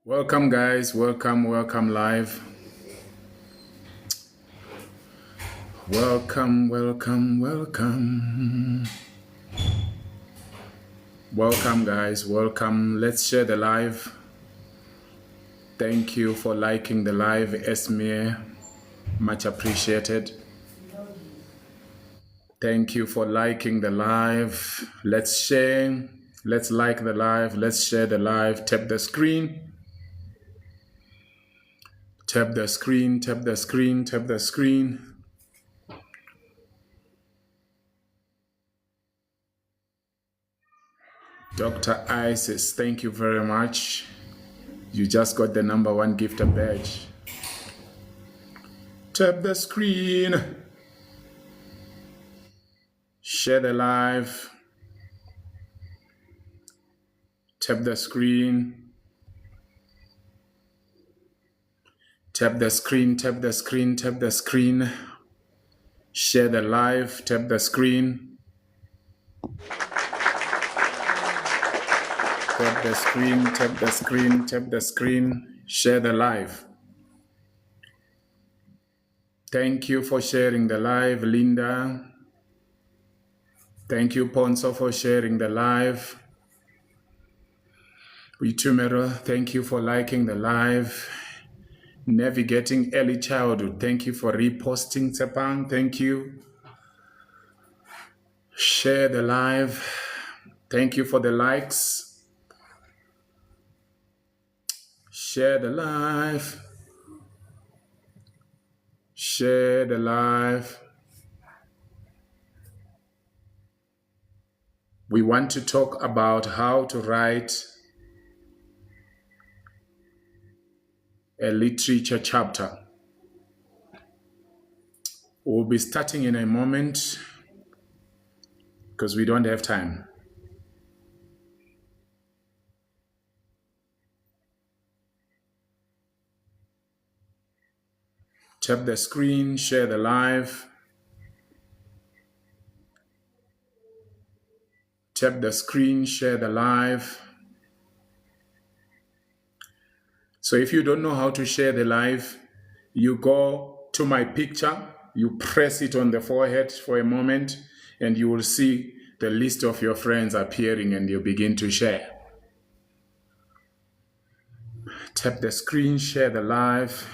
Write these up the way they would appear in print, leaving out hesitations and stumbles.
Welcome, guys. Welcome live. Welcome. Welcome, guys. Welcome. Let's share the live. Thank you for liking the live, Esmir. Much appreciated. Thank you for liking the live. Let's share. Let's like the live. Let's share the live. Tap the screen. Tap the screen. Dr. Isis, thank you very much. You just got the #1 gifter badge. Tap the screen. Share the live. Tap the screen. Tap the screen. Share the live. Tap the screen. Tap the screen. Share the live. Thank you for sharing the live, Linda. Thank you, Ponso, for sharing the live. Ritumero, thank you for liking the live. Navigating Early Childhood, thank you for reposting. Tsepang, thank you. Share the live. Thank you for the likes. Share the live. Share the live. We want to talk about how to write a literature chapter. We'll be starting in a moment because we don't have time. Tap the screen, share the live. Tap the screen, share the live. So if you don't know how to share the live, you go to my picture, you press it on the forehead for a moment, and you will see the list of your friends appearing and you begin to share. Tap the screen, share the live.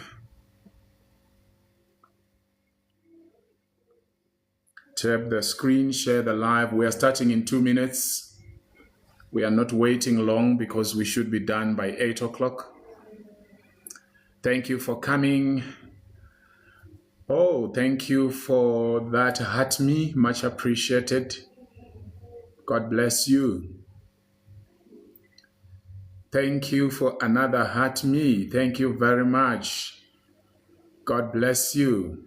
Tap the screen, share the live. We are starting in 2 minutes. We are not waiting long because we should be done by 8 o'clock. Thank you for coming. Oh, thank you for that heart me. Much appreciated. God bless you. Thank you for another heart me. Thank you very much. God bless you.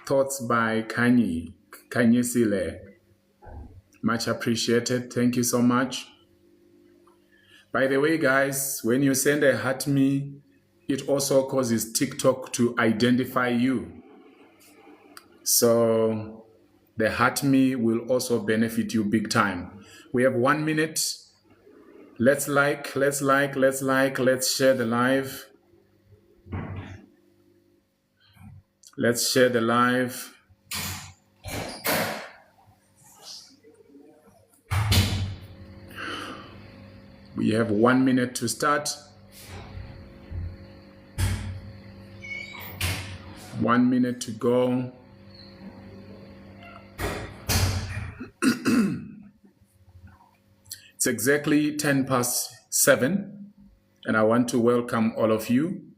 Thoughts by Kanye Sile. Much appreciated. Thank you so much. By the way, guys, when you send a heart me, it also causes TikTok to identify you. So the heart me will also benefit you big time. We have 1 minute. Let's share the live. Let's share the live. We have 1 minute to start. 1 minute to go. It's exactly 7:10, and I want to welcome all of you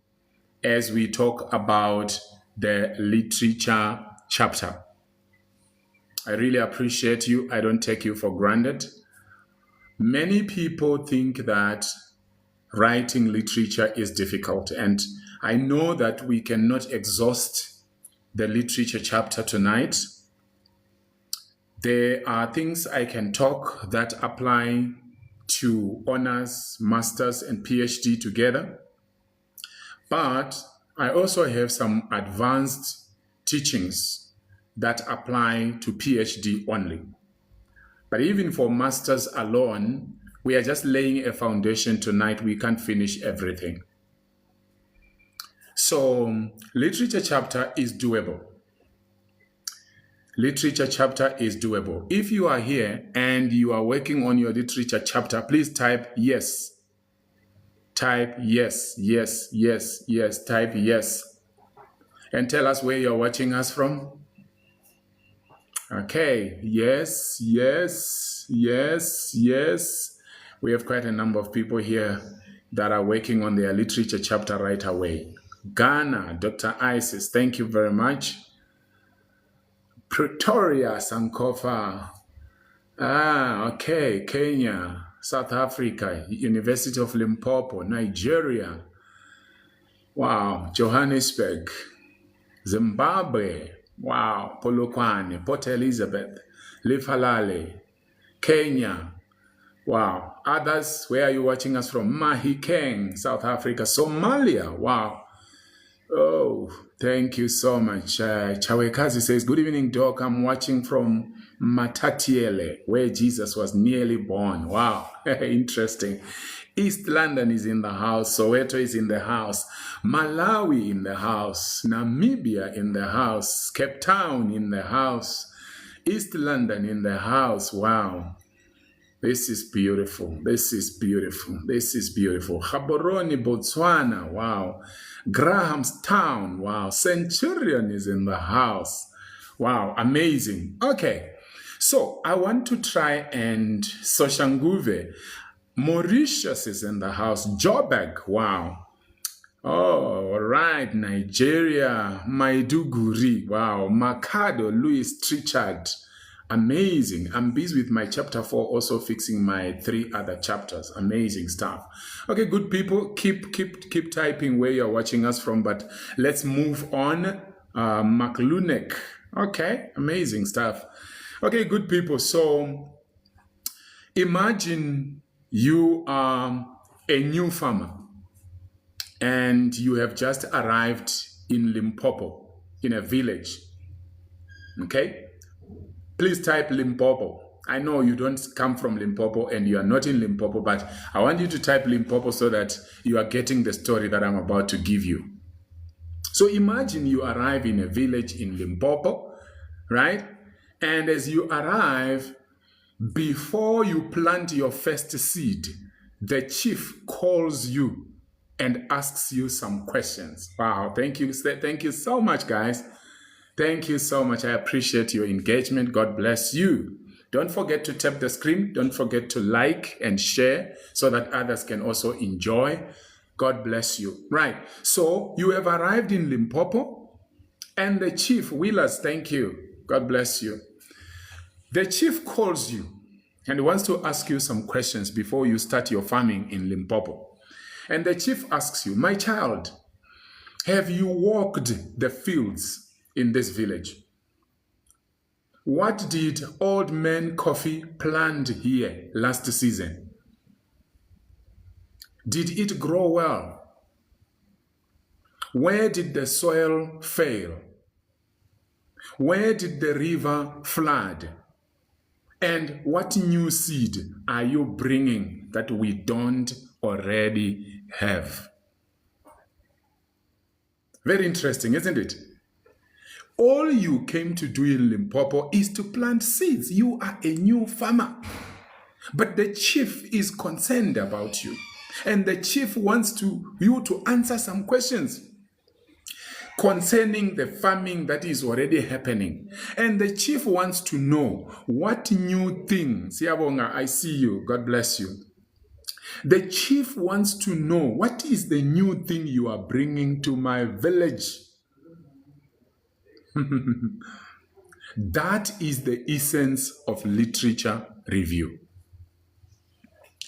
as we talk about the literature chapter. I really appreciate you. I don't take you for granted. Many people think that writing literature is difficult, and I know that we cannot exhaust the literature chapter tonight. There are things I can talk that apply to honors, masters, and PhD together. But I also have some advanced teachings that apply to PhD only. But even for masters alone, we are just laying a foundation tonight. We can't finish everything. So literature chapter is doable. Literature chapter is doable. If you are here and you are working on your literature chapter, please type yes. Type yes, yes, yes, yes. Type yes. And tell us where you're watching us from. Okay, yes, yes, yes, yes. We have quite a number of people here that are working on their literature chapter right away. Ghana, Dr. Isis, thank you very much. Pretoria, Sankofa. Okay, Kenya, South Africa, University of Limpopo, Nigeria. Wow, Johannesburg, Zimbabwe. Wow, Polokwane, Port Elizabeth, Lifalale, Kenya. Wow, others, where are you watching us from? Mahikeng, South Africa, Somalia. Wow. Oh, thank you so much. Chawekazi says, good evening, Doc. I'm watching from Matatiele, where Jesus was nearly born. Wow, interesting. East London is in the house. Soweto is in the house. Malawi in the house. Namibia in the house. Cape Town in the house. East London in the house. Wow. This is beautiful. This is beautiful. This is beautiful. Gaborone, Botswana. Wow. Grahamstown. Wow. Centurion is in the house. Wow. Amazing. Okay. So I want to try and Soshanguve. Mauritius is in the house. Joburg. Wow. Oh, all right. Nigeria. Maiduguri. Wow. Makado. Louis Trichard. Amazing. I'm busy with my chapter 4, also fixing my 3 other chapters. Amazing stuff. Okay, good people, keep typing where you're watching us from, but let's move on. McLunek. Okay, amazing stuff. Okay, good people. So imagine you are a new farmer and you have just arrived in Limpopo, in a village. Okay? Please type Limpopo. I know you don't come from Limpopo and you are not in Limpopo, but I want you to type Limpopo so that you are getting the story that I'm about to give you. So imagine you arrive in a village in Limpopo, right? And as you arrive, before you plant your first seed, the chief calls you and asks you some questions. Wow, thank you so much, guys. Thank you so much. I appreciate your engagement. God bless you. Don't forget to tap the screen. Don't forget to like and share so that others can also enjoy. God bless you. Right. So you have arrived in Limpopo and the chief, Willers, thank you. God bless you. The chief calls you and wants to ask you some questions before you start your farming in Limpopo. And the chief asks you, my child, have you walked the fields in this village? What did Old Man Coffee plant here last season? Did it grow well? Where did the soil fail? Where did the river flood? And what new seed are you bringing that we don't already have? Very interesting, isn't it? All you came to do in Limpopo is to plant seeds. You are a new farmer. But the chief is concerned about you. And the chief wants you to answer some questions concerning the farming that is already happening. And the chief wants to know what new things. Siyabonga, I see you. God bless you. The chief wants to know what is the new thing you are bringing to my village. That is the essence of literature review.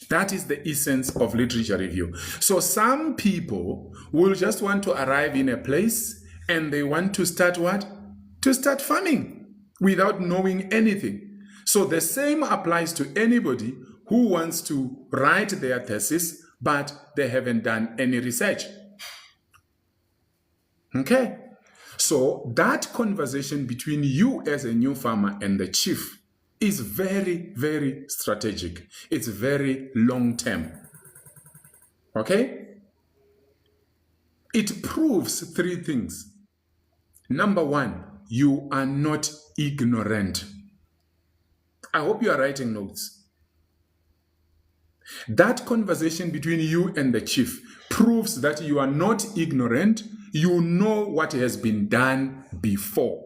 That is the essence of literature review. So some people will just want to arrive in a place and they want to start what? To start farming without knowing anything. So the same applies to anybody who wants to write their thesis, but they haven't done any research. Okay? So that conversation between you as a new farmer and the chief is very, very strategic. It's very long term. Okay? It proves three things. Number one, you are not ignorant. I hope you are writing notes. That conversation between you and the chief proves that you are not ignorant. You know what has been done before.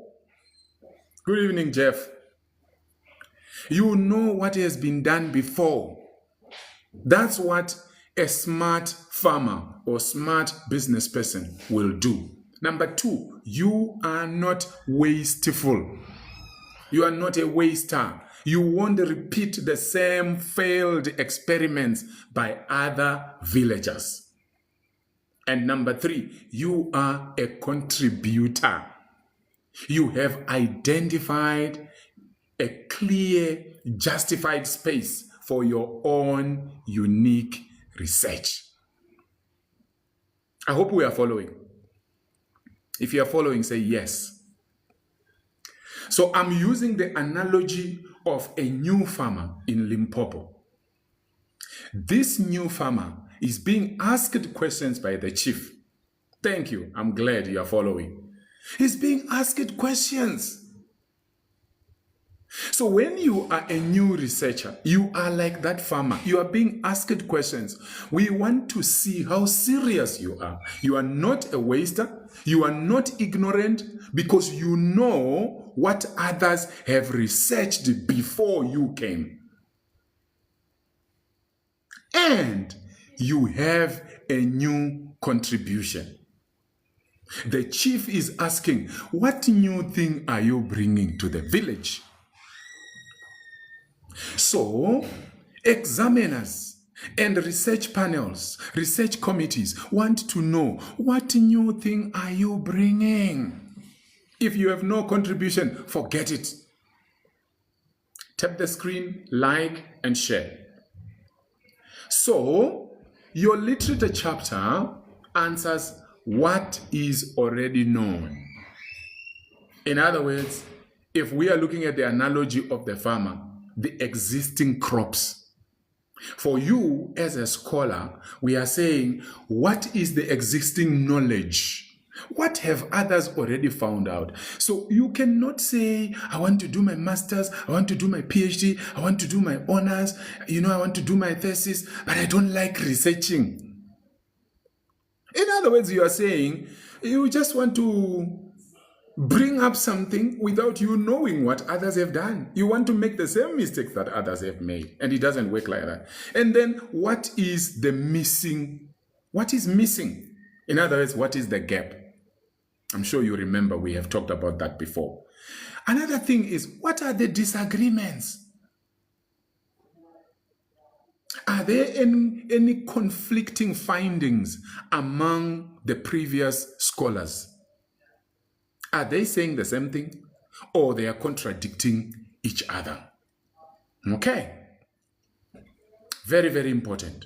Good evening, Jeff. You know what has been done before. That's what a smart farmer or smart business person will do. Number two, you are not wasteful. You are not a waster. You won't repeat the same failed experiments by other villagers. And number three, you are a contributor. You have identified a clear, justified space for your own unique research. I hope we are following. If you are following, say yes. So I'm using the analogy of a new farmer in Limpopo. This new farmer is being asked questions by the chief. Thank you. I'm glad you are following. He's being asked questions. So when you are a new researcher, you are like that farmer. You are being asked questions. We want to see how serious you are. You are not a waster. You are not ignorant because you know what others have researched before you came. And you have a new contribution. The chief is asking, what new thing are you bringing to the village? So, examiners and research panels, research committees want to know, what new thing are you bringing? If you have no contribution, forget it. Tap the screen, like, and share. So, your literature chapter answers what is already known. In other words, if we are looking at the analogy of the farmer, the existing crops. For you as a scholar, we are saying, what is the existing knowledge? What have others already found out? So you cannot say, I want to do my master's, I want to do my PhD, I want to do my honors, I want to do my thesis, but I don't like researching. In other words, you are saying, you just want to bring up something without you knowing what others have done. You want to make the same mistakes that others have made, and it doesn't work like that. And then what is the missing? What is missing? In other words, what is the gap? I'm sure you remember we have talked about that before. Another thing is, what are the disagreements? Are there any conflicting findings among the previous scholars? Are they saying the same thing, or they are contradicting each other? Okay. Very, very important.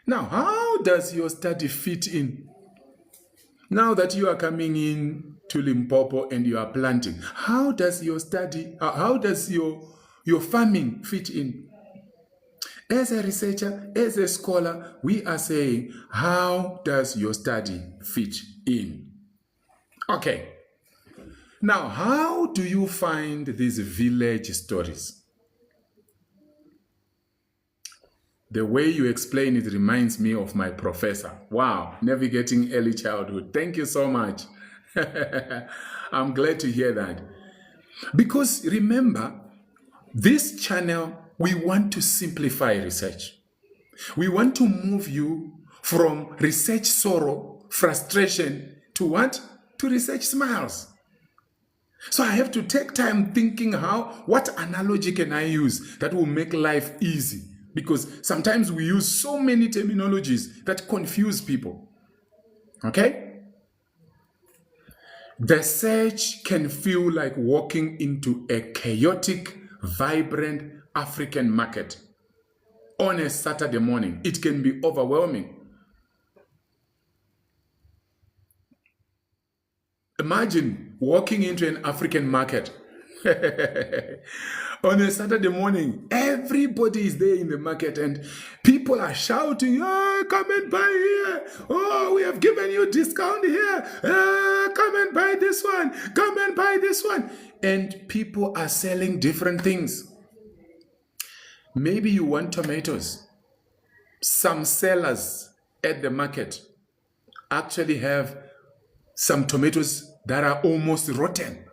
Now, how does your study fit in? Now that you are coming in to Limpopo and you are planting, how does your study, how does your farming fit in? As a researcher, as a scholar, we are saying, how does your study fit in? Okay. Now, how do you find these village stories? The way you explain it reminds me of my professor. Wow, navigating early childhood. Thank you so much. I'm glad to hear that. Because remember, this channel, we want to simplify research. We want to move you from research sorrow, frustration, to what? To research smiles. So I have to take time thinking what analogy can I use that will make life easy? Because sometimes we use so many terminologies that confuse people. Okay? The search can feel like walking into a chaotic, vibrant African market on a Saturday morning. It can be overwhelming. Imagine walking into an African market On a Saturday morning, everybody is there in the market and people are shouting, oh, come and buy here. Oh, we have given you discount here. Come and buy this one. Come and buy this one. And people are selling different things. Maybe you want tomatoes. Some sellers at the market actually have some tomatoes that are almost rotten,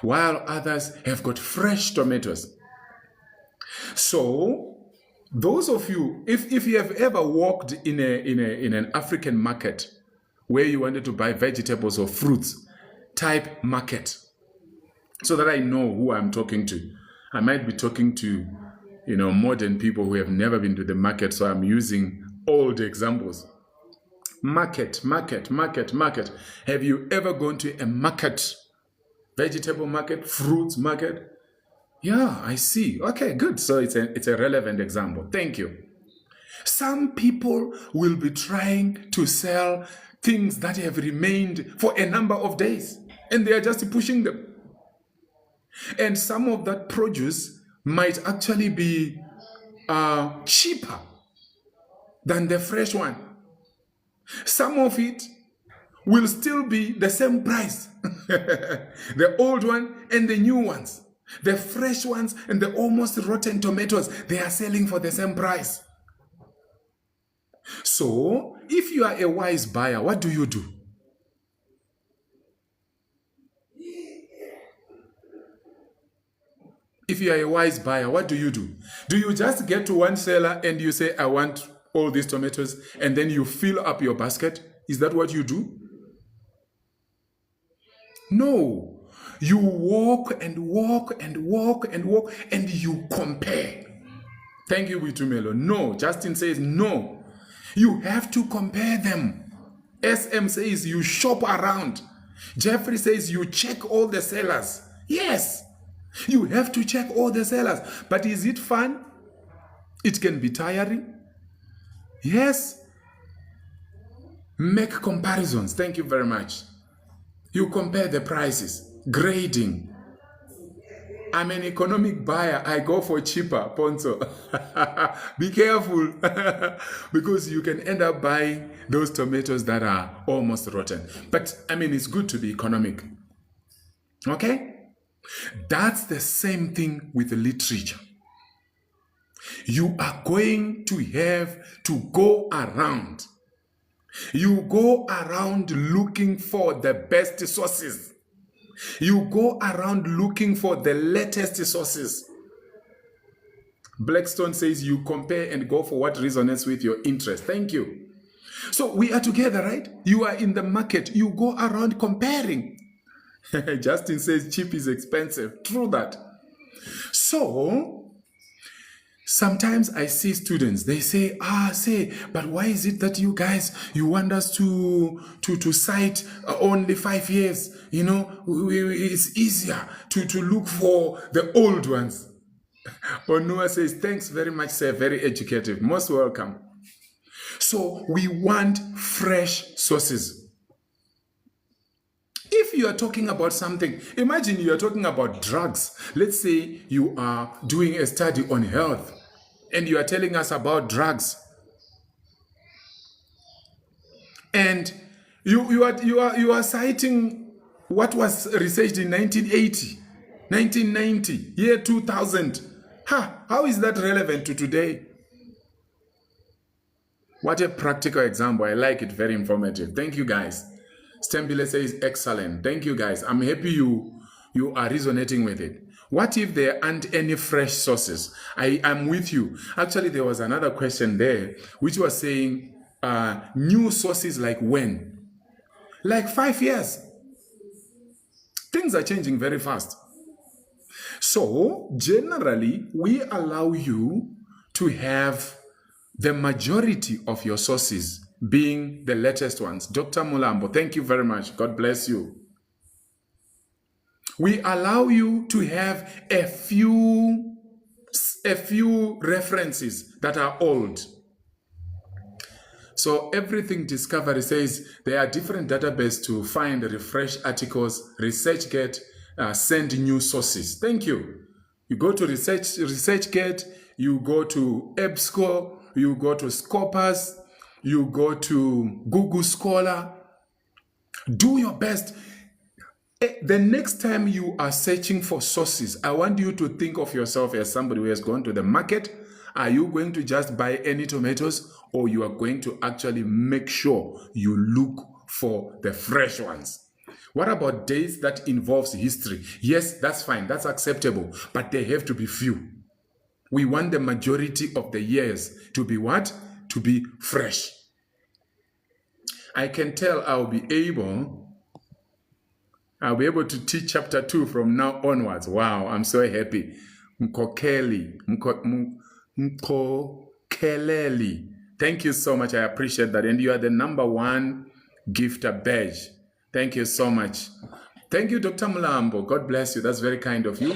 while others have got fresh tomatoes. So those of you, if you have ever walked in an African market where you wanted to buy vegetables or fruits type market, so that I know who I'm talking to. I might be talking to modern people who have never been to the market, so I'm using old examples. Market. Have you ever gone to a market? Vegetable market, fruits market? Yeah, I see. Okay, good. So it's a relevant example. Thank you. Some people will be trying to sell things that have remained for a number of days, and they are just pushing them. And some of that produce might actually be cheaper than the fresh one. Some of it will still be the same price. The old one and the new ones. The fresh ones and the almost rotten tomatoes, they are selling for the same price. So, if you are a wise buyer, what do you do? If you are a wise buyer, what do you do? Do you just get to one seller and you say, I want all these tomatoes, and then you fill up your basket? Is that what you do? No. You walk and walk and walk and walk and you compare. Thank you, Witumelo. No. Justin says no. You have to compare them. SM says you shop around. Jeffrey says you check all the sellers. Yes. You have to check all the sellers. But is it fun? It can be tiring. Yes. Make comparisons. Thank you very much. You compare the prices. Grading. I'm an economic buyer. I go for cheaper, Ponzo. Be careful. Because you can end up buying those tomatoes that are almost rotten. But, it's good to be economic. Okay? That's the same thing with literature. You are going to have to go around. You go around looking for the best sources. You go around looking for the latest sources. Blackstone says you compare and go for what resonates with your interest. Thank you. So we are together, right? You are in the market. You go around comparing. Justin says cheap is expensive. True that. So, sometimes I see students, they say, but why is it that you guys, you want us to cite only 5 years? It's easier to look for the old ones. Onua says, thanks very much, sir. Very educative. Most welcome. So, we want fresh sources. If you are talking about something, imagine you are talking about drugs. Let's say you are doing a study on health and you are telling us about drugs. And you are citing what was researched in 1980, 1990, year 2000. How is that relevant to today? What a practical example. I like it. Very informative. Thank you, guys. Stembile says, excellent. Thank you, guys. I'm happy you are resonating with it. What if there aren't any fresh sources? I'm with you. Actually, there was another question there, which was saying, new sources like when? Like 5 years. Things are changing very fast. So, generally, we allow you to have the majority of your sources being the latest ones. Dr. Mulambo, thank you very much. God bless you. We allow you to have a few references that are old. So everything Discovery says there are different databases to find, refresh articles, ResearchGate, send new sources. Thank you. You go to ResearchGate, you go to EBSCO, you go to Scopus, you go to Google Scholar. Do your best. The next time you are searching for sources, I want you to think of yourself as somebody who has gone to the market. Are you going to just buy any tomatoes, or you are going to actually make sure you look for the fresh ones? What about dates that involves history? Yes, that's fine. That's acceptable. But they have to be few. We want the majority of the years to be what? To be fresh. I can tell I'll be able to teach chapter 2 from now onwards. Wow, I'm so happy. Mkokeleli. Thank you so much. I appreciate that. And you are the #1 gifter badge. Thank you so much. Thank you, Dr. Mulambo. God bless you. That's very kind of you.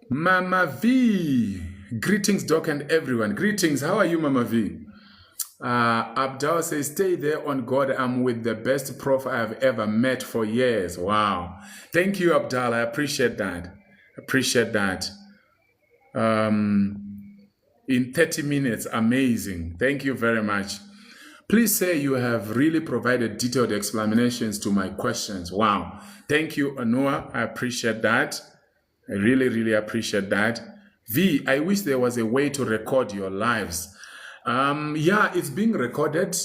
Mama V. Greetings, Doc, and everyone. Greetings. How are you, Mama V? Abdal says, stay there on God. I'm with the best prof I've ever met for years. Wow. Thank you, Abdal. I appreciate that. Appreciate that. In 30 minutes. Amazing. Thank you very much. Please say you have really provided detailed explanations to my questions. Wow. Thank you, Anua. I appreciate that. I really, really appreciate that. V, I wish there was a way to record your lives. Yeah, it's being recorded.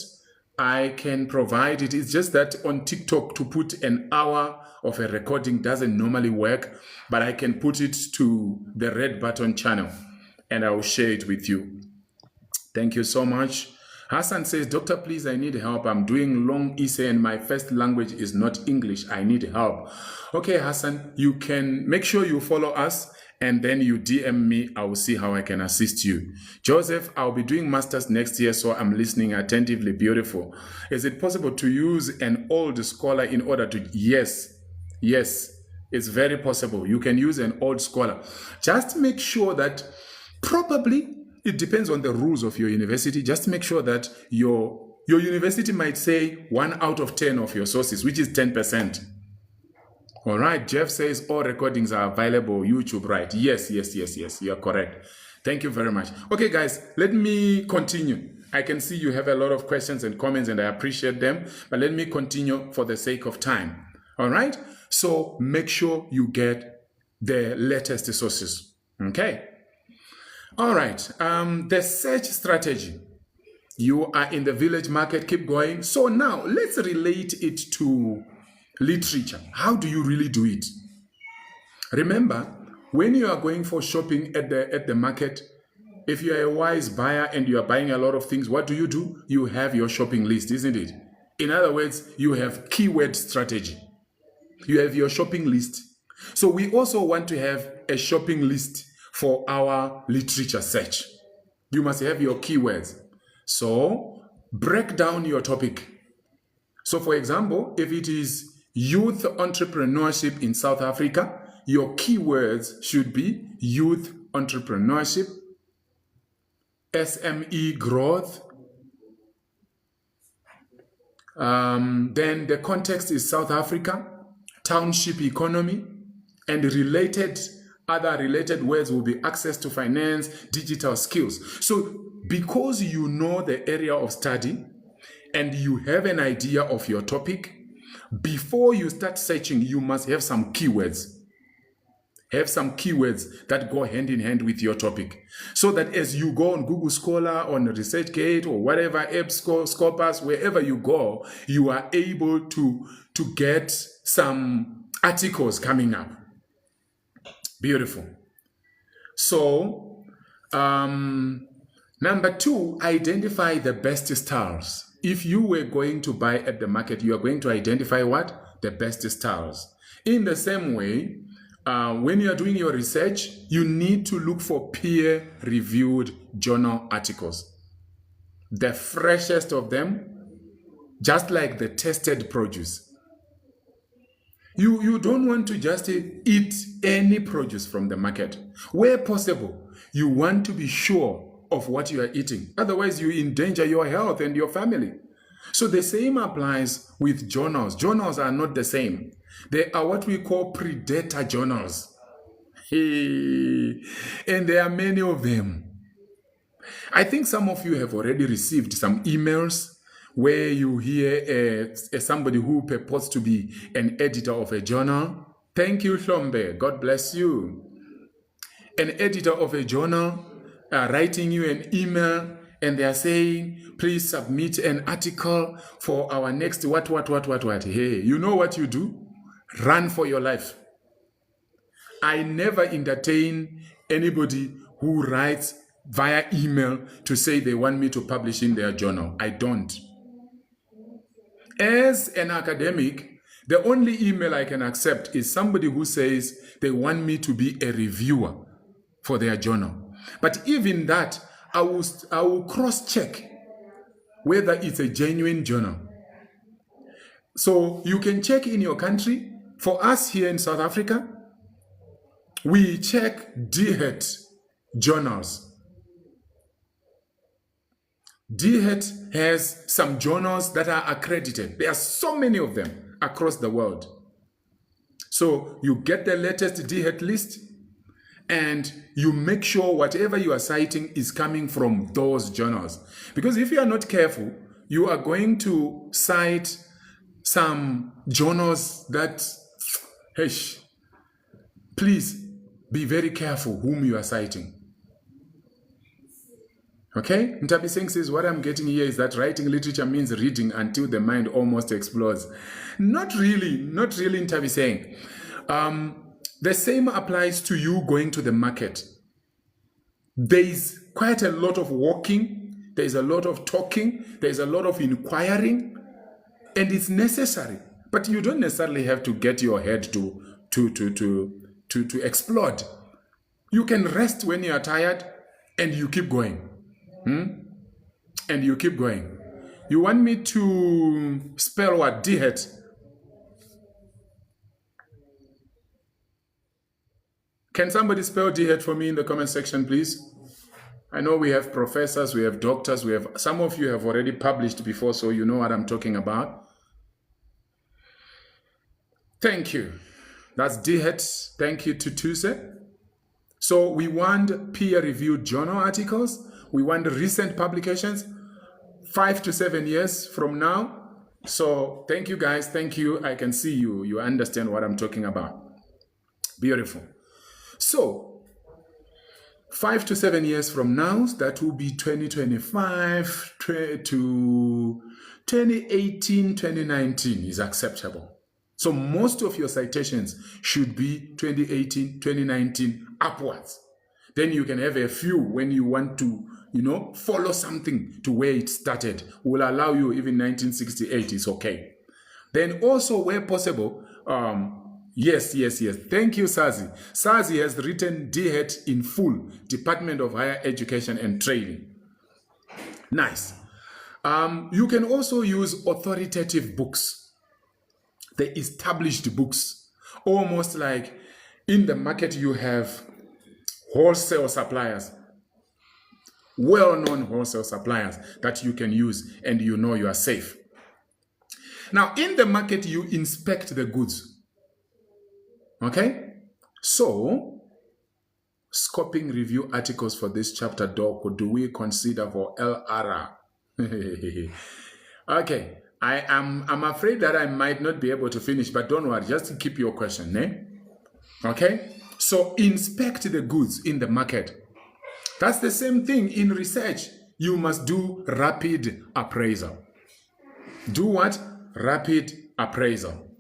I can provide it. It's just that on TikTok to put an hour of a recording doesn't normally work, but I can put it to the Red Button channel and I will share it with you. Thank you so much. Hassan says, Doctor, please, I need help. I'm doing long essay and my first language is not English. I need help. Okay, Hassan, you can make sure you follow us and then you DM me. I will see how I can assist you. Joseph, I'll be doing masters next year, so I'm listening attentively. Beautiful. Is it possible to use an old scholar in order to... Yes, it's very possible. You can use an old scholar. Just make sure that probably... It depends on the rules of your university. Just make sure that your university might say 1 out of 10 of your sources, which is 10%. All right. Jeff says all recordings are available on YouTube, right? Yes. You are correct. Thank you very much. Okay, guys, let me continue. I can see you have a lot of questions and comments, and I appreciate them. But let me continue for the sake of time. All right. So make sure you get the latest sources. Okay. All right, the search strategy. You are in the village market, keep going. So now let's relate it to literature. How do you really do it? Remember, when you are going for shopping at the market, if you are a wise buyer and you are buying a lot of things, what do? You have your shopping list, isn't it? In other words, you have keyword strategy. You have your shopping list. So we also want to have a shopping list for our literature search. You must have your keywords. So break down your topic. So for example, if it is youth entrepreneurship in South Africa, your keywords should be youth entrepreneurship, SME growth. Then the context is South Africa, township economy, and other related words will be access to finance, digital skills. So because you know the area of study and you have an idea of your topic, before you start searching, you must have some keywords. Have some keywords that go hand in hand with your topic. So that as you go on Google Scholar, on ResearchGate, or whatever, EBSCO, Scopus, wherever you go, you are able to get some articles coming up. Beautiful. So, number 2, identify the best styles. If you were going to buy at the market, you are going to identify what? The best styles. In the same way, when you are doing your research, you need to look for peer-reviewed journal articles. The freshest of them, just like the tested produce. You don't want to just eat any produce from the market. Where possible, you want to be sure of what you are eating. Otherwise, you endanger your health and your family. So the same applies with journals. Journals are not the same. They are what we call predator journals. And there are many of them. I think some of you have already received some emails where you hear somebody who purports to be an editor of a journal. Thank you, Hlombe. God bless you. An editor of a journal writing you an email, and they are saying, please submit an article for our next what. Hey, you know what you do? Run for your life. I never entertain anybody who writes via email to say they want me to publish in their journal. I don't. As an academic, the only email I can accept is somebody who says they want me to be a reviewer for their journal. But even that, I will cross-check whether it's a genuine journal. So you can check in your country. For us here in South Africa, we check DHET journals. DHET has some journals that are accredited. There are so many of them across the world. So you get the latest DHET list and you make sure whatever you are citing is coming from those journals. Because if you are not careful, you are going to cite some journals that, please be very careful whom you are citing. Okay? Ntabi Singh says, what I'm getting here is that writing literature means reading until the mind almost explodes. Not really, Ntabi Singh. The same applies to you going to the market. There's quite a lot of walking, there's a lot of talking, there's a lot of inquiring, and it's necessary. But you don't necessarily have to get your head to explode. You can rest when you are tired and you keep going. And you keep going. You want me to spell what? DHET. Can somebody spell DHET for me in the comment section, please? I know we have professors, we have doctors, we have some of you have already published before, so you know what I'm talking about. Thank you. That's DHET. Thank you to Tuse. So we want peer-reviewed journal articles. We want recent publications, 5 to 7 years from now. So thank you guys. Thank you. I can see you. You understand what I'm talking about. Beautiful. So 5 to 7 years from now, that will be 2025 to 2018, 2019 is acceptable. So most of your citations should be 2018, 2019 upwards. Then you can have a few when you want to, follow something to where it started. Will allow you even 1968 is okay. Then also where possible, yes. Thank you, Sazi. Sazi has written DHET in full, Department of Higher Education and Training. Nice. You can also use authoritative books, the established books. Almost like in the market you have wholesale suppliers, well-known wholesale suppliers that you can use and you know you are safe. Now, in the market, you inspect the goods. Okay? So, scoping review articles for this chapter, Doc, do we consider for LRR? Okay. I'm afraid that I might not be able to finish, but don't worry, just keep your question, eh? Okay? So, inspect the goods in the market. That's the same thing in research. You must do rapid appraisal. Do what? Rapid appraisal.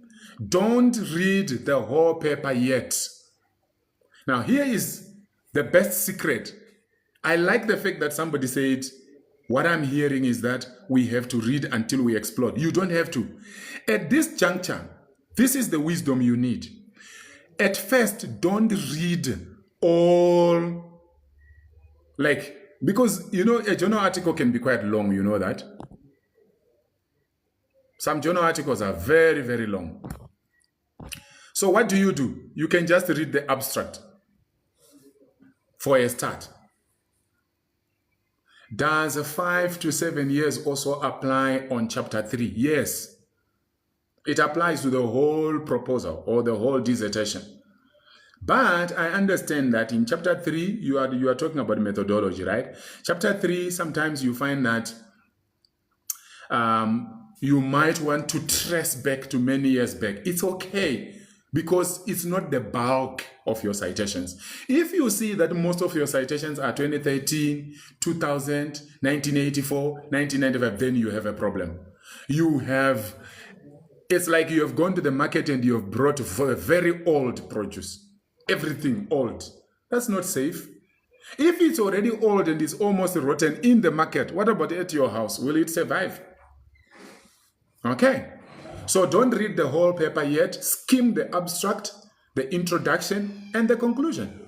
Don't read the whole paper yet. Now, here is the best secret. I like the fact that somebody said, what I'm hearing is that we have to read until we explode. You don't have to. At this juncture, this is the wisdom you need. At first, don't read all, because, a journal article can be quite long, you know that? Some journal articles are very, very long. So what do? You can just read the abstract for a start. Does 5 to 7 years also apply on chapter 3? Yes. It applies to the whole proposal or the whole dissertation. But I understand that in chapter 3, you are talking about methodology, right? Chapter 3, sometimes you find that you might want to trace back to many years back. It's okay, because it's not the bulk of your citations. If you see that most of your citations are 2013, 2000, 1984, 1995, then you have a problem. It's like you have gone to the market and you have brought for a very old produce. Everything old. That's not safe. If it's already old and it's almost rotten in the market, what about at your house? Will it survive? Okay. So don't read the whole paper yet. Skim the abstract, the introduction, and the conclusion.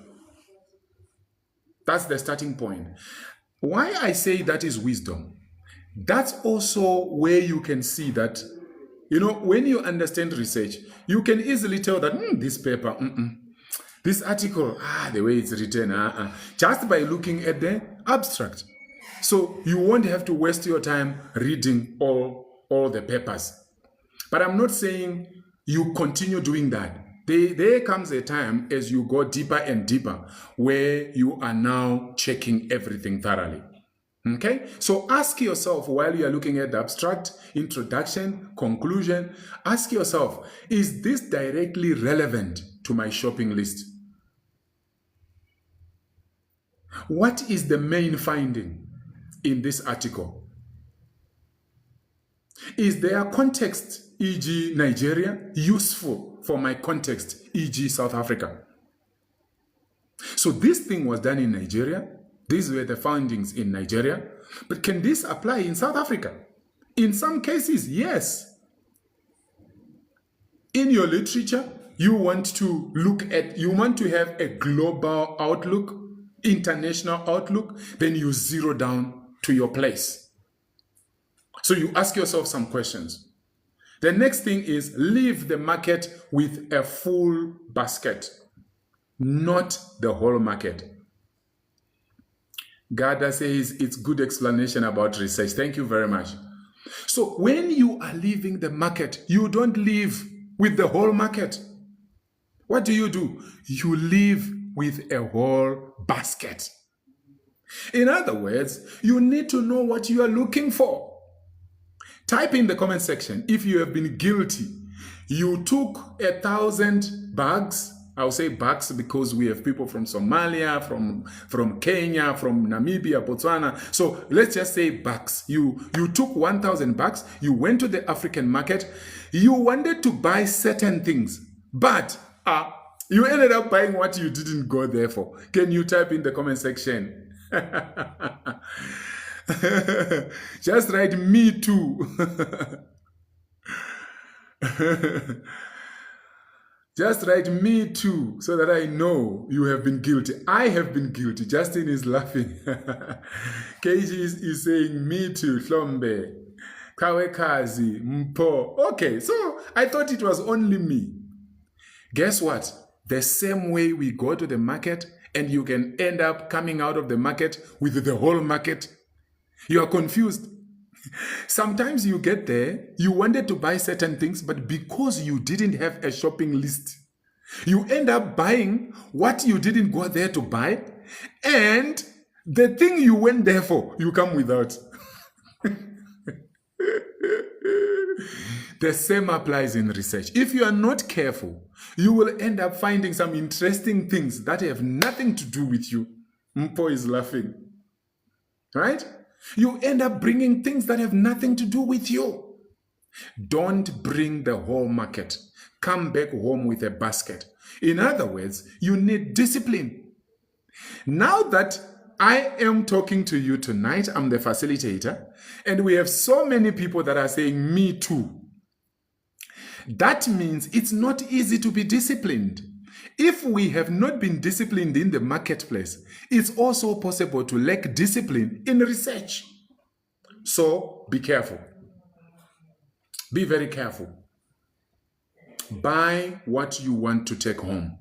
That's the starting point. Why I say that is wisdom. That's also where you can see that, when you understand research, you can easily tell that this paper, this article, the way it's written, just by looking at the abstract. So you won't have to waste your time reading all the papers. But I'm not saying you continue doing that. There comes a time as you go deeper and deeper where you are now checking everything thoroughly. Okay? So ask yourself while you are looking at the abstract, introduction, conclusion, ask yourself, is this directly relevant to my shopping list? What is the main finding in this article? Is their context, e.g. Nigeria, useful for my context, e.g. South Africa? So this thing was done in Nigeria. These were the findings in Nigeria. But can this apply in South Africa? In some cases, yes. In your literature, you want to have a global outlook, international outlook, then you zero down to your place. So you ask yourself some questions. The next thing is leave the market with a full basket, not the whole market. Garda says it's good explanation about research. Thank you very much. So when you are leaving the market, you don't leave with the whole market. What do? You leave with a whole basket. In other words, you need to know what you are looking for. Type in the comment section if you have been guilty. You took 1,000 bags. I'll say bags because we have people from Somalia, from Kenya, from Namibia, Botswana. So let's just say bags. You took 1,000 bags. You went to the African market. You wanted to buy certain things, but you ended up buying what you didn't go there for. Can you type in the comment section? Just write me too. Just write me too so that I know you have been guilty. I have been guilty. Justin is laughing. KG is saying me too. Hlombe. Kawekazi. Mpo. Okay, so I thought it was only me. Guess what? The same way we go to the market and you can end up coming out of the market with the whole market. You are confused. Sometimes you get there, you wanted to buy certain things, but because you didn't have a shopping list, you end up buying what you didn't go there to buy, and the thing you went there for, you come without. The same applies in research. If you are not careful, you will end up finding some interesting things that have nothing to do with you. Mpo is laughing. Right? You end up bringing things that have nothing to do with you. Don't bring the whole market. Come back home with a basket. In other words, you need discipline. Now that I am talking to you tonight, I'm the facilitator, and we have so many people that are saying me too. That means it's not easy to be disciplined. If we have not been disciplined in the marketplace, it's also possible to lack discipline in research. So be careful. Be very careful. Buy what you want to take home.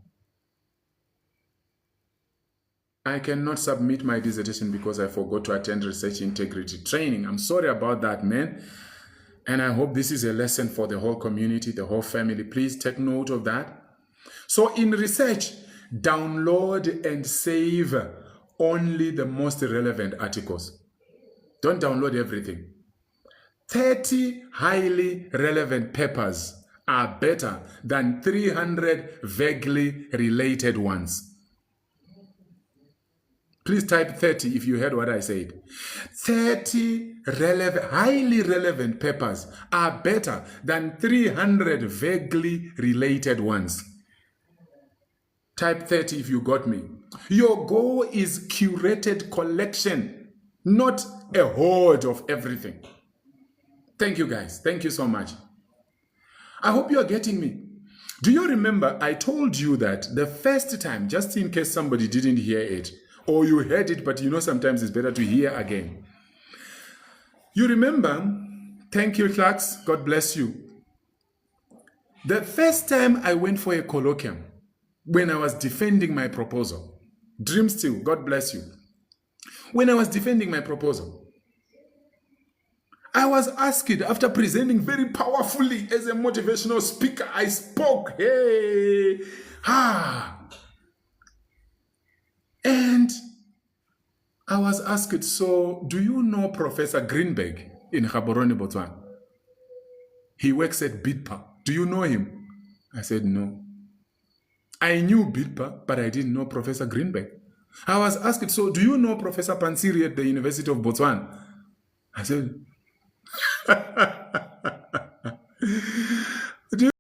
I cannot submit my dissertation because I forgot to attend research integrity training. I'm sorry about that, man. And I hope this is a lesson for the whole community, the whole family. Please take note of that. So in research, download and save only the most relevant articles. Don't download everything. 30 highly relevant papers are better than 300 vaguely related ones. Please type 30 if you heard what I said. 30 highly relevant papers are better than 300 vaguely related ones. Type 30 if you got me. Your goal is curated collection, not a hoard of everything. Thank you guys. Thank you so much. I hope you are getting me. Do you remember I told you that the first time, just in case somebody didn't hear it, or you heard it, but you know sometimes it's better to hear again. You remember, thank you, Clarks, God bless you. The first time I went for a colloquium, when I was defending my proposal, Dream Still, God bless you. When I was defending my proposal, I was asked, after presenting very powerfully as a motivational speaker, I spoke, hey, and I was asked, so do you know Professor Greenberg in Gaborone, Botswana? He works at BIDPA. Do you know him? I said, no. I knew BIDPA, but I didn't know Professor Greenberg. I was asked, so do you know Professor Pansiri at the University of Botswana? I said, do you?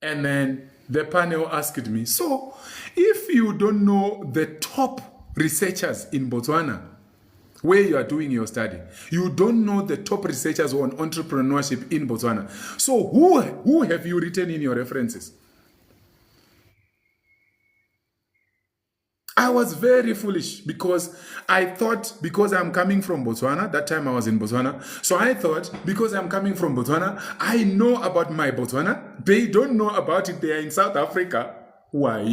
And then the panel asked me, so if you don't know the top researchers in Botswana, where you are doing your study, you don't know the top researchers on entrepreneurship in Botswana, so who have you written in your references? I was very foolish because I thought, because I'm coming from Botswana, that time I was in Botswana, so I thought because I'm coming from Botswana, I know about my Botswana. They don't know about it. They are in South Africa. Why?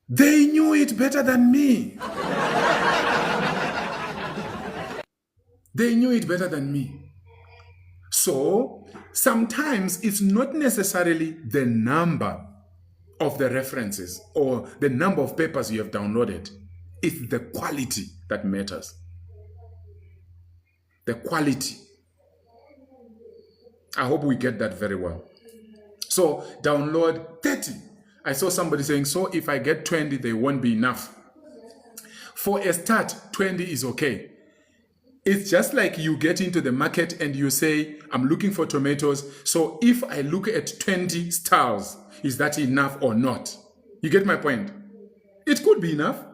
They knew it better than me. They knew it better than me. So sometimes it's not necessarily the number of the references or the number of papers you have downloaded. It's the quality that matters. The quality. I hope we get that very well. So download 30. I saw somebody saying, so if I get 20, they won't be enough. For a start, 20 is okay. It's just like you get into the market and you say, I'm looking for tomatoes. So if I look at 20 stars, is that enough or not? You get my point? It could be enough,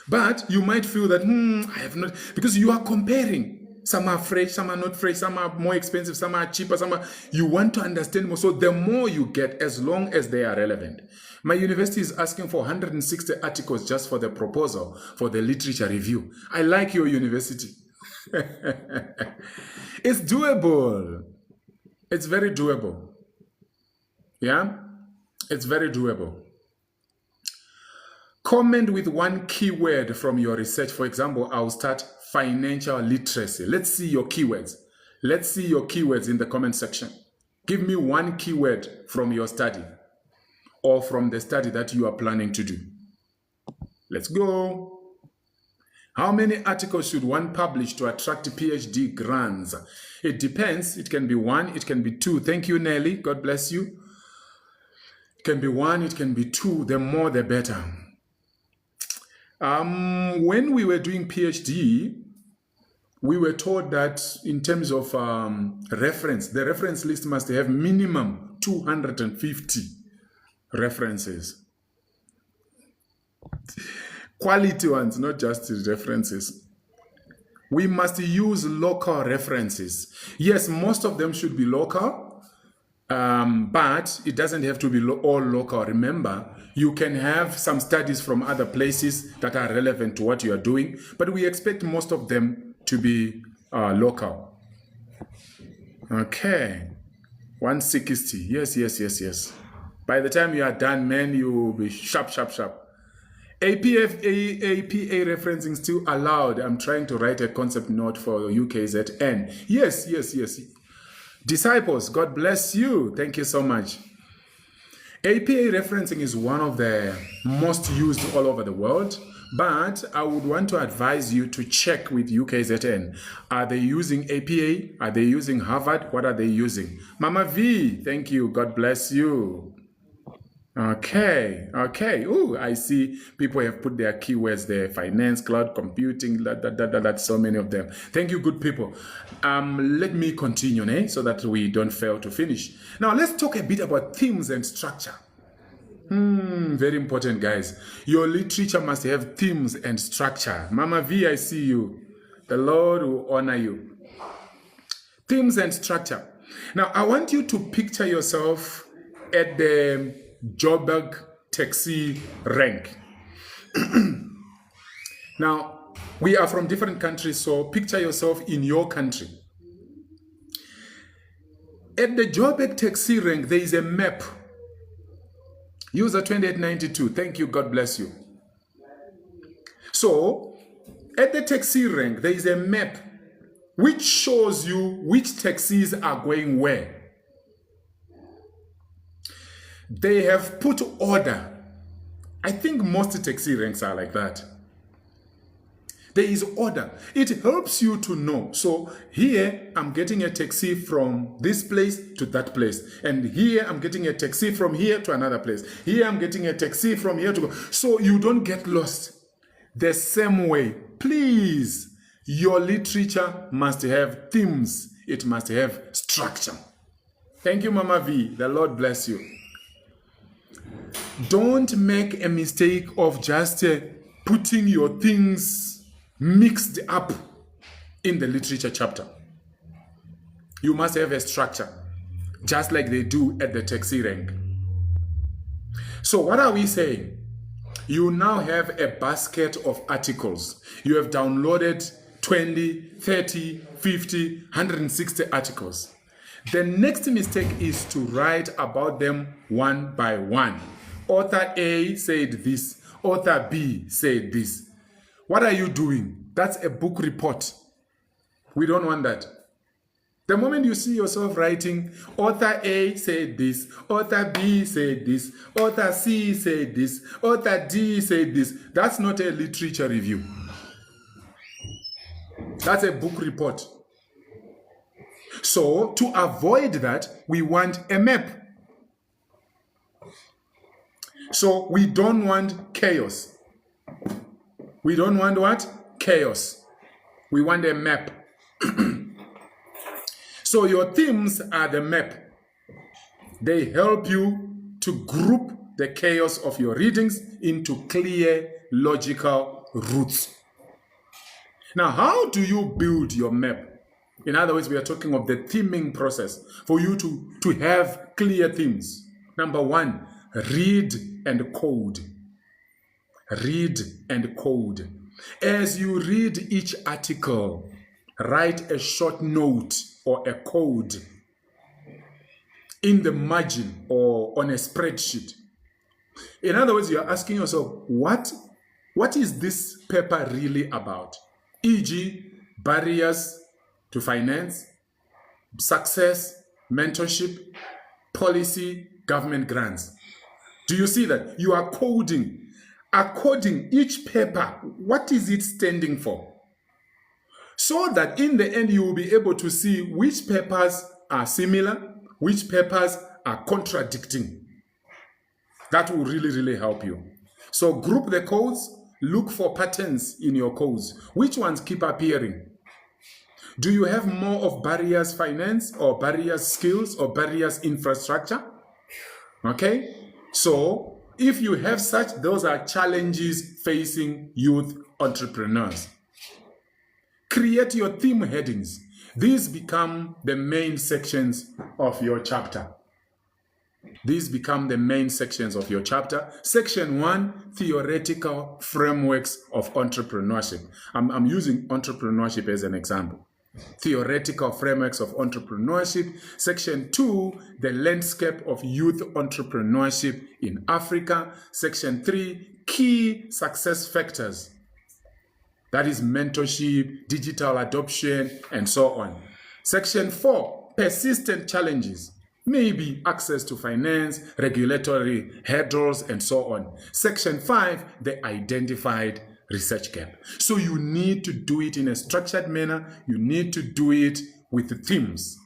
but you might feel that, I have not, because you are comparing. Some are fresh, some are not fresh, some are more expensive, some are cheaper, you want to understand more. So the more you get, as long as they are relevant. My university is asking for 160 articles just for the proposal, for the literature review. I like your university. It's doable. It's very doable. Yeah? It's very doable. Comment with one keyword from your research. For example, I'll start financial literacy. Let's see your keywords. Let's see your keywords in the comment section. Give me one keyword from your study or from the study that you are planning to do. Let's go. How many articles should one publish to attract PhD grants? It depends. It can be 1, it can be 2. Thank you, Nelly. God bless you. It can be 1, it can be 2. The more, the better. When we were doing PhD, we were told that in terms of reference, the reference list must have minimum 250 references. Quality ones, not just references. We must use local references. Yes, most of them should be local, but it doesn't have to be all local. Remember, you can have some studies from other places that are relevant to what you are doing, but we expect most of them to be local. Okay, 160. Yes. By the time you are done, man, you will be sharp, sharp, sharp. APA referencing still allowed. I'm trying to write a concept note for UKZN. Yes. Disciples, God bless you. Thank you so much. APA referencing is one of the most used all over the world, but I would want to advise you to check with UKZN. Are they using APA? Are they using Harvard? What are they using? Mama V, thank you. God bless you. Okay. Ooh, I see people have put their keywords there. Finance, cloud computing, that's so many of them. Thank you, good people. Let me continue, so that we don't fail to finish. Now, let's talk a bit about themes and structure. Very important, guys. Your literature must have themes and structure. Mama V, I see you. The Lord will honor you. Themes and structure. Now, I want you to picture yourself at the Joburg taxi rank. Now, we are from different countries, so picture yourself in your country. At the Joburg taxi rank, there is a map. User 2892, thank you, God bless you. So, at the taxi rank, there is a map which shows you which taxis are going where. They have put order. I think most taxi ranks are like that. There is order. It helps you to know. So here I'm getting a taxi from this place to that place. And here I'm getting a taxi from here to another place. Here I'm getting a taxi from here to go. So you don't get lost. The same way, please, your literature must have themes. It must have structure. Thank you, Mama V. The Lord bless you. Don't make a mistake of just putting your things mixed up in the literature chapter. You must have a structure, just like they do at the taxi rank. So what are we saying? You now have a basket of articles. You have downloaded 20, 30, 50, 160 articles. The next mistake is to write about them one by one. Author A said this. Author B said this. What are you doing? That's a book report. We don't want that. The moment you see yourself writing, author A said this, author B said this, author C said this, author D said this, that's not a literature review. That's a book report. So, to avoid that, we want a map. So, we don't want chaos. We don't want what? Chaos. We want a map. So, your themes are the map. They help you to group the chaos of your readings into clear, logical routes. Now, how do you build your map? In other words, we are talking of the theming process for you to have clear themes. Number one, read and code. Read and code. As you read each article, write a short note or a code in the margin or on a spreadsheet. In other words, you are asking yourself, what is this paper really about? E.g., barriers to finance, success, mentorship, policy, government grants. Do you see that? You are coding. According each paper, what is it standing for? So that in the end, you will be able to see which papers are similar, which papers are contradicting. That will really, really help you. So group the codes, look for patterns in your codes. Which ones keep appearing? Do you have more of barriers finance or barriers skills or barriers infrastructure? Okay, so if you have such, those are challenges facing youth entrepreneurs. Create your theme headings. These become the main sections of your chapter. These become the main sections of your chapter. Section 1, theoretical frameworks of entrepreneurship. I'm using entrepreneurship as an example. theoretical frameworks of entrepreneurship. Section 2, the landscape of youth entrepreneurship in Africa. Section 3, key success factors. That is mentorship, digital adoption, and so on. Section 4, persistent challenges. Maybe access to finance, regulatory hurdles, and so on. Section 5, the identified research gap. So you need to do it in a structured manner. You need to do it with themes.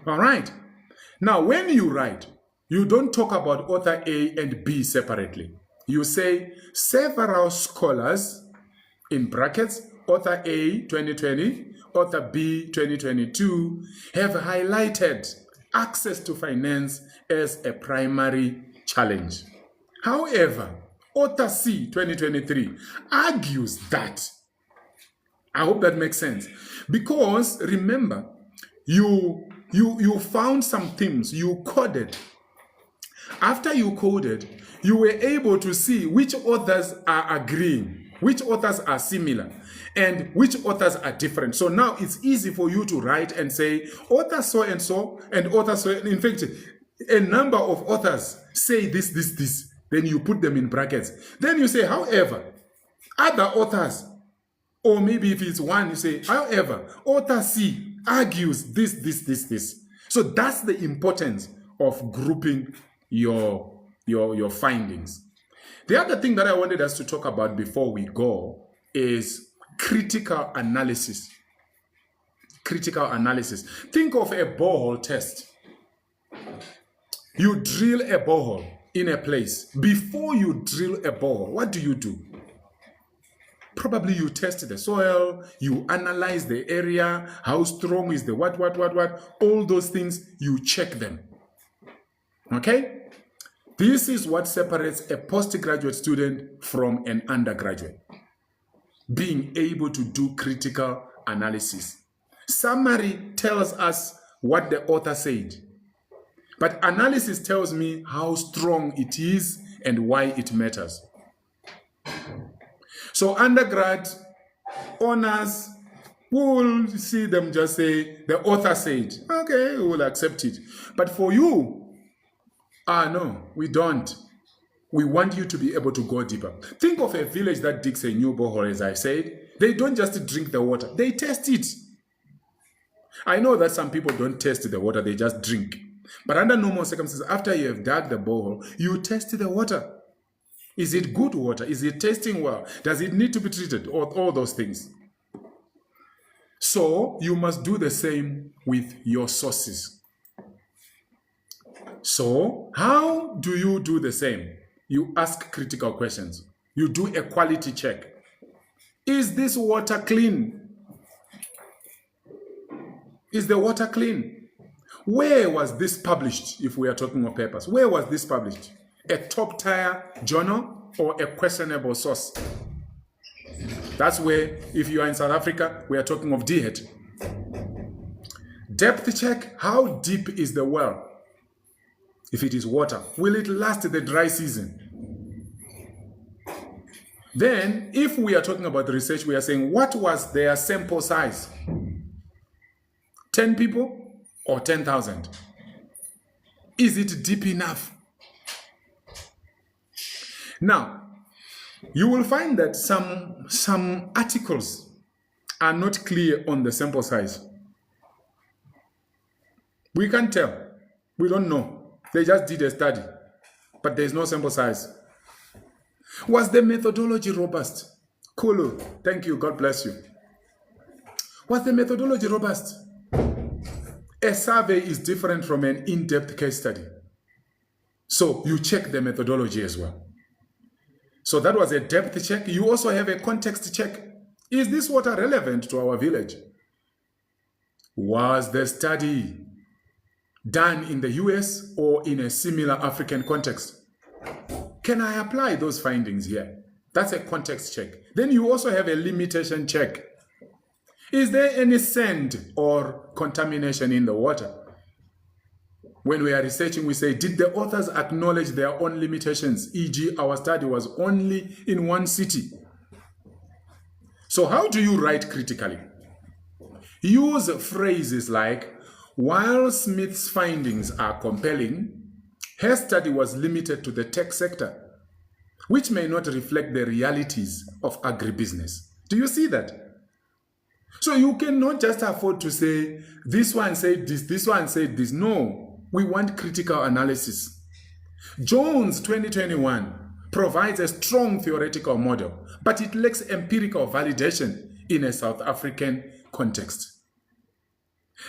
All right. Now, when you write, you don't talk about author A and B separately. You say several scholars, in brackets, author A 2020, author B 2022, have highlighted access to finance as a primary challenge. However, author C 2023 argues that, I hope that makes sense, because remember, you found some themes, you coded. After you coded, you were able to see which authors are agreeing, which authors are similar, and which authors are different. So now it's easy for you to write and say, author so and so, and author so. In fact, a number of authors say this. Then you put them in brackets. Then you say, however, other authors, or maybe if it's one, you say, however, author C argues this. So that's the importance of grouping your findings. The other thing that I wanted us to talk about before we go is critical analysis. Critical analysis. Think of a borehole test. You drill a borehole in a place. Before you drill a borehole, what do? Probably you test the soil, you analyze the area, how strong is the what, all those things, you check them. Okay? This is what separates a postgraduate student from an undergraduate. Being able to do critical analysis. Summary tells us what the author said, but analysis tells me how strong it is and why it matters. So undergrad, honors, we'll see them just say, the author said, okay, we will accept it. But for you, no, we don't. We want you to be able to go deeper. Think of a village that digs a new borehole, as I said. They don't just drink the water, they test it. I know that some people don't test the water, they just drink. But under normal circumstances, after you have dug the borehole, you test the water. Is it good water? Is it tasting well? Does it need to be treated? All those things. So you must do the same with your sources. So how do you do the same? You ask critical questions. You do a quality check. Is this water clean? Is the water clean? Where was this published, if we are talking of papers? Where was this published? A top-tier journal or a questionable source? That's where, if you are in South Africa, we are talking of DHET. Depth check, how deep is the well? If it is water, will it last the dry season? Then, if we are talking about the research, we are saying, what was their sample size? 10 people or 10,000? Is it deep enough? Now, you will find that some articles are not clear on the sample size. We can't tell. We don't know. They just did a study, but there's no sample size. Was the methodology robust? Kulu, thank you, God bless you. Was the methodology robust? A survey is different from an in-depth case study. So you check the methodology as well. So that was a depth check. You also have a context check. Is this water relevant to our village? Was the study done in the US or in a similar African context? Can I apply those findings here? That's a context check. Then you also have a limitation check. Is there any sand or contamination in the water? When we are researching, we say, did the authors acknowledge their own limitations? E.g., our study was only in one city. So how do you write critically? Use phrases like, while Smith's findings are compelling, her study was limited to the tech sector, which may not reflect the realities of agribusiness. Do you see that? So you cannot just afford to say, this one said this one said this. No, we want critical analysis. Jones 2021 provides a strong theoretical model, but it lacks empirical validation in a South African context.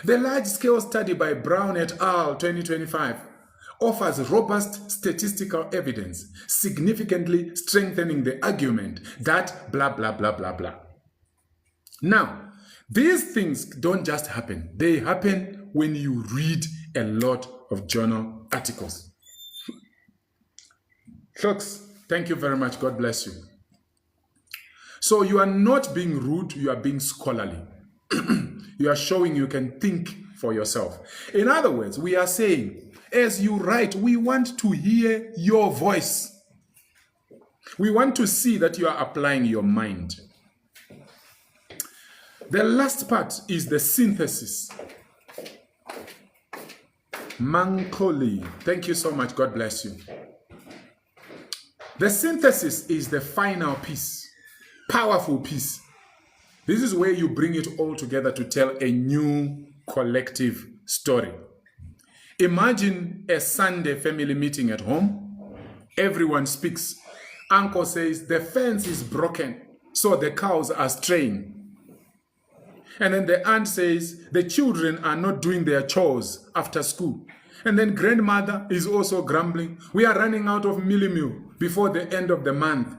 The large-scale study by Brown et al. 2025 offers robust statistical evidence, significantly strengthening the argument that blah, blah, blah, blah, blah. Now, these things don't just happen. They happen when you read a lot of journal articles. Folks, thank you very much. God bless you. So you are not being rude, you are being scholarly. You are showing you can think for yourself. In other words, we are saying, as you write, we want to hear your voice. We want to see that you are applying your mind. The last part is the synthesis. Mankoli, thank you so much. God bless you. The synthesis is the final piece, powerful piece. This is where you bring it all together to tell a new collective story. Imagine a Sunday family meeting at home. Everyone speaks. Uncle says, the fence is broken, so the cows are straying. And then the aunt says, the children are not doing their chores after school. And then grandmother is also grumbling, we are running out of meal before the end of the month.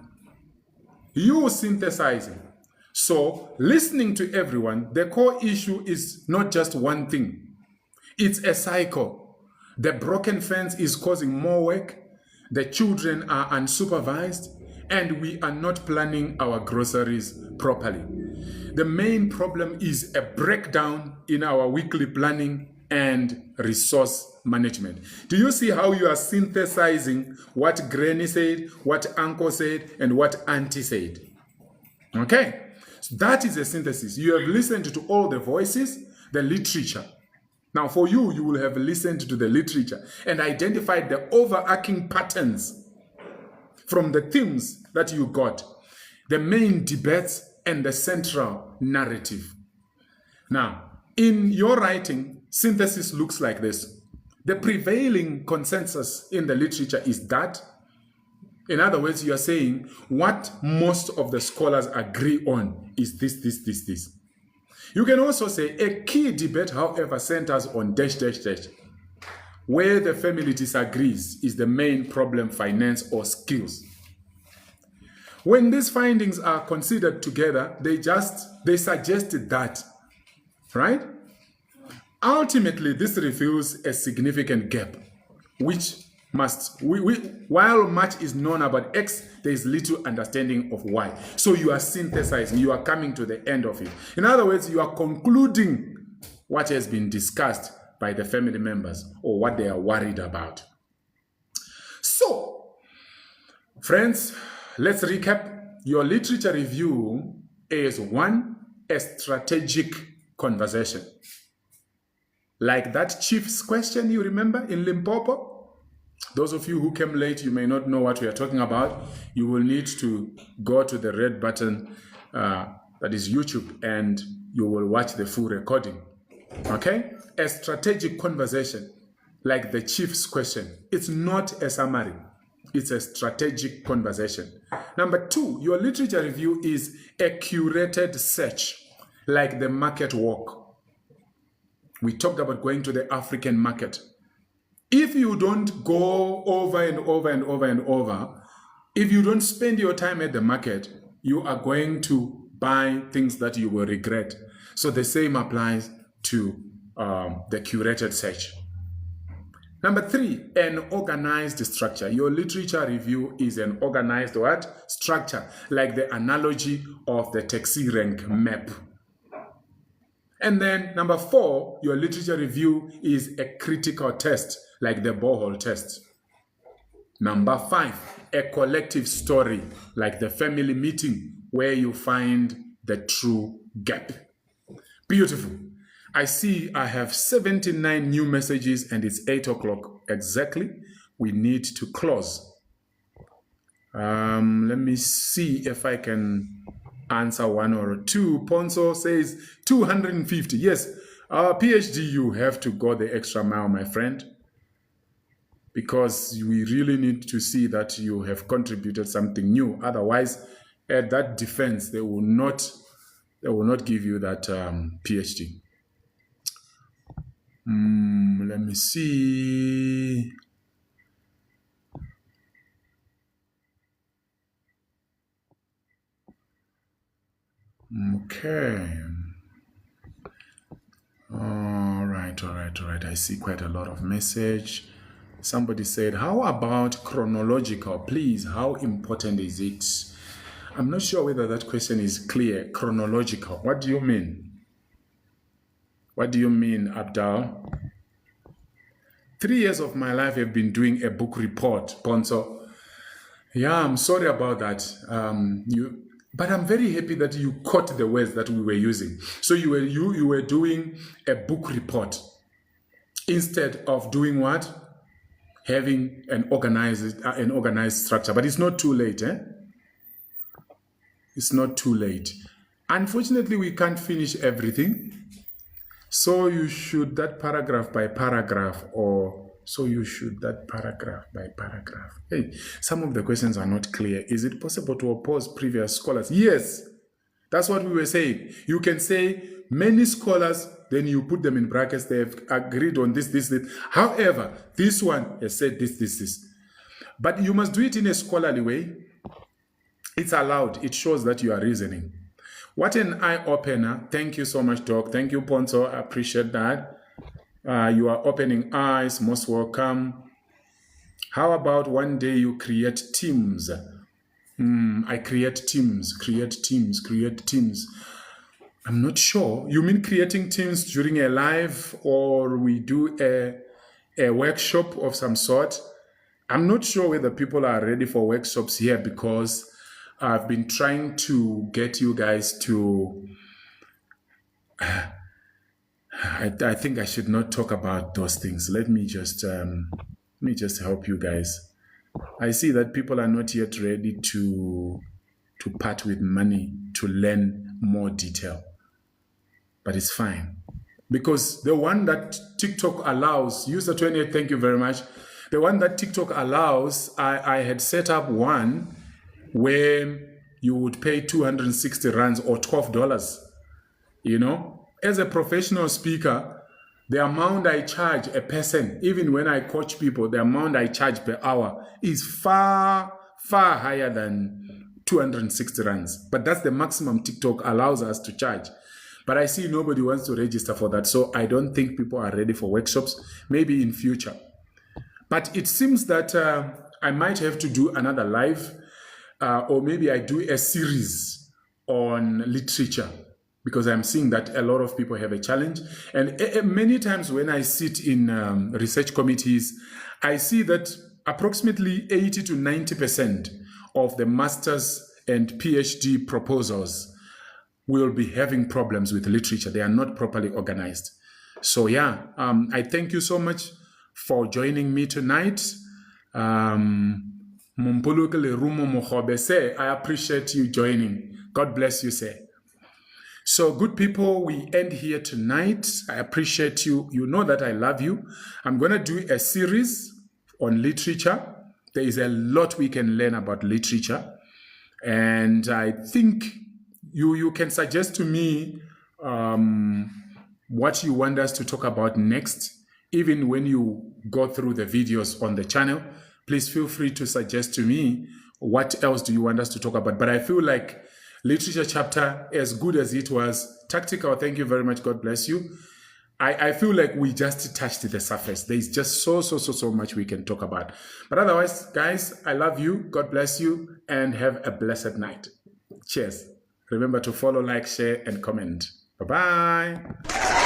You synthesizing. So, listening to everyone, the core issue is not just one thing. It's a cycle. The broken fence is causing more work, the children are unsupervised, and we are not planning our groceries properly. The main problem is a breakdown in our weekly planning and resource management. Do you see how you are synthesizing what Granny said, what Uncle said, and what Auntie said? Okay? So that is a synthesis. You have listened to all the voices, the literature. Now for you, you will have listened to the literature and identified the overarching patterns from the themes that you got, the main debates and the central narrative. Now, in your writing, synthesis looks like this. The prevailing consensus in the literature is that, in other words, you are saying what most of the scholars agree on is this. You can also say a key debate, however, centers on ... Where the family disagrees is the main problem, finance or skills. When these findings are considered together, they suggested that, right? Ultimately, this reveals a significant gap, which while much is known about X, there is little understanding of Y. So you are synthesizing, you are coming to the end of it. In other words, you are concluding what has been discussed by the family members or what they are worried about. So, friends, let's recap. Your literature review is 1, a strategic conversation. Like that chief's question you remember in Limpopo? Those of you who came late, you may not know what we are talking about. You will need to go to the red button that is YouTube and you will watch the full recording. Okay? A strategic conversation, like the chief's question. It's not a summary. It's a strategic conversation. Number 2, your literature review is a curated search, like the market walk. We talked about going to the African market. If you don't go over and over and over and over, if you don't spend your time at the market, you are going to buy things that you will regret. So the same applies to the curated search. Number 3, an organized structure. Your literature review is an organized what? Structure, like the analogy of the taxi rank map. And then number 4, your literature review is a critical test, like the borehole test. Number 5, a collective story, like the family meeting, where you find the true gap. Beautiful. I see I have 79 new messages and it's 8 o'clock exactly. We need to close. Let me see if I can answer one or two. Ponzo says 250. Yes, PhD, you have to go the extra mile, my friend, because we really need to see that you have contributed something new. Otherwise, at that defense, they will not give you that PhD. Let me see. Okay. All right. I see quite a lot of message. Somebody said, how about chronological? Please, how important is it? I'm not sure whether that question is clear. Chronological. What do you mean? What do you mean, Abdal? 3 years of my life have been doing a book report, Ponzo. Yeah, I'm sorry about that. But I'm very happy that you caught the words that we were using. So you were doing a book report instead of doing what? Having an organized structure. But it's not too late, eh? It's not too late. Unfortunately, we can't finish everything. So you should that paragraph by paragraph, or so you should that paragraph by paragraph. Hey, some of the questions are not clear. Is it possible to oppose previous scholars? Yes, that's what we were saying. You can say many scholars, then you put them in brackets. They have agreed on this. However, this one has said this. But you must do it in a scholarly way. It's allowed. It shows that you are reasoning. What an eye-opener. Thank you so much, Doc. Thank you, Ponzo. I appreciate that. You are opening eyes. Most welcome. How about one day you create teams? I create teams. I'm not sure. You mean creating teams during a live, or we do a workshop of some sort? I'm not sure whether people are ready for workshops here, because I've been trying to get you guys to... I think I should not talk about those things. Let me just help you guys. I see that people are not yet ready to part with money to learn more detail. But it's fine. Because the one that TikTok allows, user 28, thank you very much. The one that TikTok allows, I had set up one where you would pay 260 rands or $12. You know, as a professional speaker, the amount I charge a person, even when I coach people, the amount I charge per hour is far, far higher than 260 rands. But that's the maximum TikTok allows us to charge. But I see nobody wants to register for that. So I don't think people are ready for workshops, maybe in future. But it seems that I might have to do another live, or maybe I do a series on literature, because I'm seeing that a lot of people have a challenge. And many times when I sit in research committees, I see that approximately 80 to 90% of the master's and PhD proposals will be having problems with literature. They are not properly organized. So yeah, I thank you so much for joining me tonight. I appreciate you joining. God bless you, sir. So good people, we end here tonight. I appreciate you. You know that I love you. I'm going to do a series on literature. There is a lot we can learn about literature. And I think you can suggest to me what you want us to talk about next. Even when you go through the videos on the channel, please feel free to suggest to me what else do you want us to talk about. But I feel like literature chapter, as good as it was, tactical, thank you very much, God bless you. I feel like we just touched the surface. There's just so much we can talk about. But otherwise, guys, I love you, God bless you, and have a blessed night. Cheers. Remember to follow, like, share, and comment. Bye-bye.